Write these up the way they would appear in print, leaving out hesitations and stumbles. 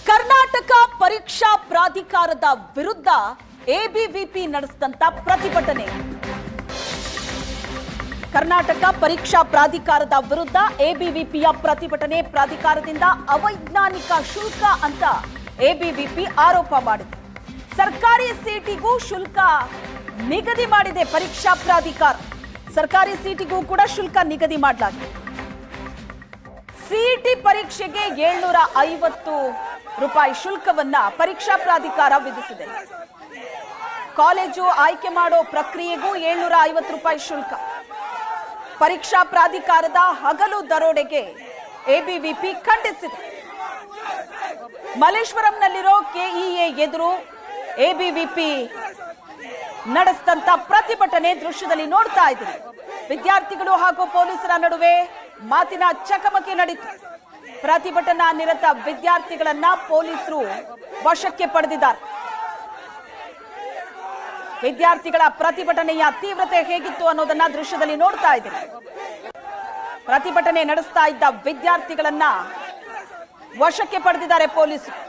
ಕರ್ನಾಟಕ ಪರೀಕ್ಷಾ ಪ್ರಾಧಿಕಾರದ ವಿರುದ್ಧ ಎಬಿವಿಪಿ ನಡೆಸಿದಂತ ಪ್ರತಿಭಟನೆ. ಕರ್ನಾಟಕ ಪರೀಕ್ಷಾ ಪ್ರಾಧಿಕಾರದ ವಿರುದ್ಧ ಎಬಿವಿಪಿಯ ಪ್ರತಿಭಟನೆ. ಪ್ರಾಧಿಕಾರದಿಂದ ಅವೈಜ್ಞಾನಿಕ ಶುಲ್ಕ ಅಂತ ಎಬಿವಿಪಿ ಆರೋಪ ಮಾಡಿದೆ. ಸರ್ಕಾರಿ ಸೀಟಿಗೂ ಶುಲ್ಕ ನಿಗದಿ ಮಾಡಿದೆ ಪರೀಕ್ಷಾ ಪ್ರಾಧಿಕಾರ. ಸರ್ಕಾರಿ ಸೀಟಿಗೂ ಕೂಡ ಶುಲ್ಕ ನಿಗದಿ ಮಾಡಲಾಗಿದೆ. ಸಿಇಟಿ ಪರೀಕ್ಷೆಗೆ 750 ರೂಪಾಯಿ ಶುಲ್ಕವನ್ನ ಪರೀಕ್ಷಾ ಪ್ರಾಧಿಕಾರ ವಿಧಿಸಿದೆ. ಕಾಲೇಜು ಆಯ್ಕೆ ಮಾಡೋ ಪ್ರಕ್ರಿಯೆಗೂ 750 ರೂಪಾಯಿ ಶುಲ್ಕ. ಪರೀಕ್ಷಾ ಪ್ರಾಧಿಕಾರದ ಹಗಲು ದರೋಡೆಗೆ ಎಬಿವಿಪಿ ಖಂಡಿಸಿದೆ. ಮಲ್ಲೇಶ್ವರಂನಲ್ಲಿರೋ ಕೆಇಎ ಎದುರು ಎಬಿವಿಪಿ ನಡೆಸಿದಂತ ಪ್ರತಿಭಟನೆ ದೃಶ್ಯದಲ್ಲಿ ನೋಡ್ತಾ ಇದ್ದೀರಿ. ವಿದ್ಯಾರ್ಥಿಗಳು ಹಾಗೂ ಪೊಲೀಸರ ನಡುವೆ ಮಾತಿನ ಚಕಮಕಿ ನಡೆಯಿತು. ಪ್ರತಿಭಟನಾ ನಿರತ ವಿದ್ಯಾರ್ಥಿಗಳನ್ನ ಪೊಲೀಸರು ವಶಕ್ಕೆ ಪಡೆದಿದ್ದಾರೆ. ವಿದ್ಯಾರ್ಥಿಗಳ ಪ್ರತಿಭಟನೆಯ ತೀವ್ರತೆ ಹೇಗಿತ್ತು ಅನ್ನೋದನ್ನ ದೃಶ್ಯದಲ್ಲಿ ನೋಡ್ತಾ ಇದ್ದೀರಿ. ಪ್ರತಿಭಟನೆ ನಡೆಸ್ತಾ ಇದ್ದ ವಿದ್ಯಾರ್ಥಿಗಳನ್ನ ವಶಕ್ಕೆ ಪಡೆದಿದ್ದಾರೆ ಪೊಲೀಸರು.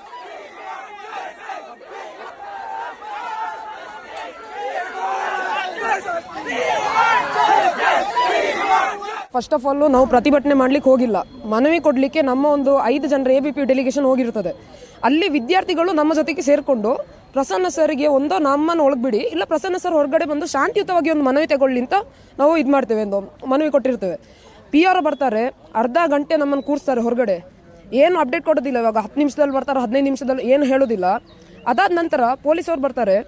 ಫಸ್ಟ್ ಆಫ್ ಆಲ್ ನಾವು ಪ್ರತಿಭಟನೆ ಮಾಡ್ಲಿಕ್ಕೆ ಹೋಗಿಲ್ಲ. ಮನವಿ ಕೊಡ್ಲಿಕ್ಕೆ ನಮ್ಮ ಒಂದು 5 ಜನರ ಎಬಿಪಿ ಡೆಲಿಗೇಷನ್ ಹೋಗಿರ್ತದೆ. ಅಲ್ಲಿ ವಿದ್ಯಾರ್ಥಿಗಳು ನಮ್ಮ ಜೊತೆಗೆ ಸೇರ್ಕೊಂಡು ಪ್ರಸನ್ನ ಸರ್ಗೆ ಒಂದು ನಮ್ಮನ್ನು ಒಳಗ್ಬಿಡಿ, ಇಲ್ಲ ಪ್ರಸನ್ನ ಸರ್ ಹೊರಗಡೆ ಬಂದು ಶಾಂತಿಯುತವಾಗಿ ಒಂದು ಮನವಿ ತಗೊಳ್ಳಿ ಅಂತ ನಾವು ಇದು ಮಾಡ್ತೇವೆ ಎಂದು ಮನವಿ ಕೊಟ್ಟಿರ್ತೇವೆ. PR ಬರ್ತಾರೆ, ಅರ್ಧ ಗಂಟೆ ನಮ್ಮನ್ನು ಕೂರಿಸ್ತಾರೆ ಹೊರಗಡೆ. ಏನು ಅಪ್ಡೇಟ್ ಕೊಡೋದಿಲ್ಲ. ಇವಾಗ 10 ನಿಮಿಷದಲ್ಲಿ ಬರ್ತಾರೆ, 15 ನಿಮಿಷದಲ್ಲಿ ಏನು ಹೇಳೋದಿಲ್ಲ. ಅದಾದ ನಂತರ ಪೊಲೀಸವ್ರು ಬರ್ತಾರೆ,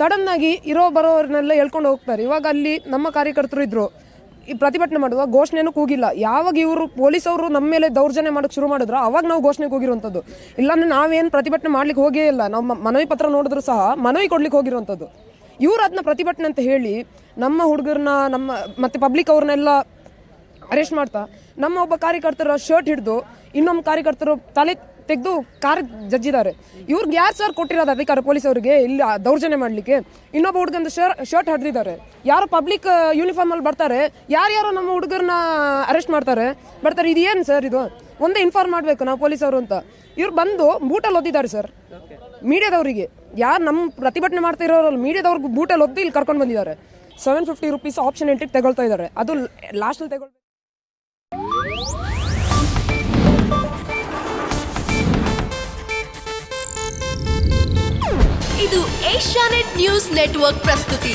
ಸಡನ್ ಆಗಿ ಬರೋರ್ನೆಲ್ಲ ಹೇಳ್ಕೊಂಡು ಹೋಗ್ತಾರೆ. ಇವಾಗ ಅಲ್ಲಿ ನಮ್ಮ ಕಾರ್ಯಕರ್ತರು ಇದ್ರು, ಈ ಪ್ರತಿಭಟನೆ ಮಾಡುವ ಘೋಷಣೆನೂ ಕೂಗಿಲ್ಲ. ಯಾವಾಗ ಇವರು ಪೊಲೀಸವರು ನಮ್ಮ ಮೇಲೆ ದೌರ್ಜನ್ಯ ಮಾಡೋಕೆ ಶುರು ಮಾಡಿದ್ರು ಅವಾಗ ನಾವು ಘೋಷಣೆ ಕೂಗಿರುವಂಥದ್ದು. ಇಲ್ಲಾಂದ್ರೆ ನಾವೇನು ಪ್ರತಿಭಟನೆ ಮಾಡ್ಲಿಕ್ಕೆ ಹೋಗೇ ಇಲ್ಲ. ನಾವು ಮನವಿ ಪತ್ರ ನೋಡಿದ್ರು ಸಹ ಮನವಿ ಕೊಡ್ಲಿಕ್ಕೆ ಹೋಗಿರುವಂಥದ್ದು. ಇವ್ರು ಅದನ್ನ ಪ್ರತಿಭಟನೆ ಅಂತ ಹೇಳಿ ನಮ್ಮ ಹುಡುಗರನ್ನ ಮತ್ತೆ ಪಬ್ಲಿಕ್ ಅವ್ರನ್ನೆಲ್ಲ ಅರೆಸ್ಟ್ ಮಾಡ್ತಾ ನಮ್ಮ ಒಬ್ಬ ಕಾರ್ಯಕರ್ತರ ಶರ್ಟ್ ಹಿಡಿದು ಇನ್ನೊಬ್ಬ ಕಾರ್ಯಕರ್ತರು ತಲೆ ತೆಗೆದು ಕಾರ್ ಜಜ್ಜಿದ್ದಾರೆ. ಇವ್ರಿಗೆ ಯಾರು ಸರ್ ಕೊಟ್ಟಿರೋದು ಅಧಿಕಾರ ಪೊಲೀಸವರಿಗೆ ಇಲ್ಲಿ ದೌರ್ಜನ್ಯ ಮಾಡ್ಲಿಕ್ಕೆ? ಇನ್ನೊಬ್ಬ ಹುಡುಗಂದು ಶರ್ಟ್ ಹರಿದಿದ್ದಾರೆ. ಯಾರು ಪಬ್ಲಿಕ್ ಯೂನಿಫಾರ್ಮ್ ಅಲ್ಲಿ ಬರ್ತಾರೆ, ಯಾರ್ಯಾರು ನಮ್ಮ ಹುಡುಗರನ್ನ ಅರೆಸ್ಟ್ ಬರ್ತಾರೆ. ಇದು ಏನು ಸರ್? ಇದು ಒಂದೇ ಇನ್ಫಾರ್ಮ್ ಮಾಡ್ಬೇಕು ನಾವು ಪೊಲೀಸವರು ಅಂತ. ಇವ್ರು ಬಂದು ಬೂಟಲ್ಲಿ ಒದ್ದಿದ್ದಾರೆ ಸರ್. ಮೀಡಿಯಾದವರಿಗೆ ಯಾರು ನಮ್ಮ ಪ್ರತಿಭಟನೆ ಮಾಡ್ತಾ ಇರೋರಲ್ಲ, ಮೀಡಿಯಾದವ್ರಿಗೆ ಬೂಟಲ್ಲಿ ಒದ್ದು ಇಲ್ಲಿ ಕರ್ಕೊಂಡು ಬಂದಿದ್ದಾರೆ. 750 ರೂಪೀಸ್ ಆಪ್ಷನ್ ಎಂಟ್ರಿಗೆ ತಗೊಳ್ತಾ ಇದ್ದಾರೆ. ಅದು ಲಾಸ್ಟಲ್ಲಿ ತಗೊಳ್ಬೇಕು. ಇದು ಏಷ್ಯಾನೆಟ್ ನ್ಯೂಸ್ ನೆಟ್ವರ್ಕ್ ಪ್ರಸ್ತುತಿ.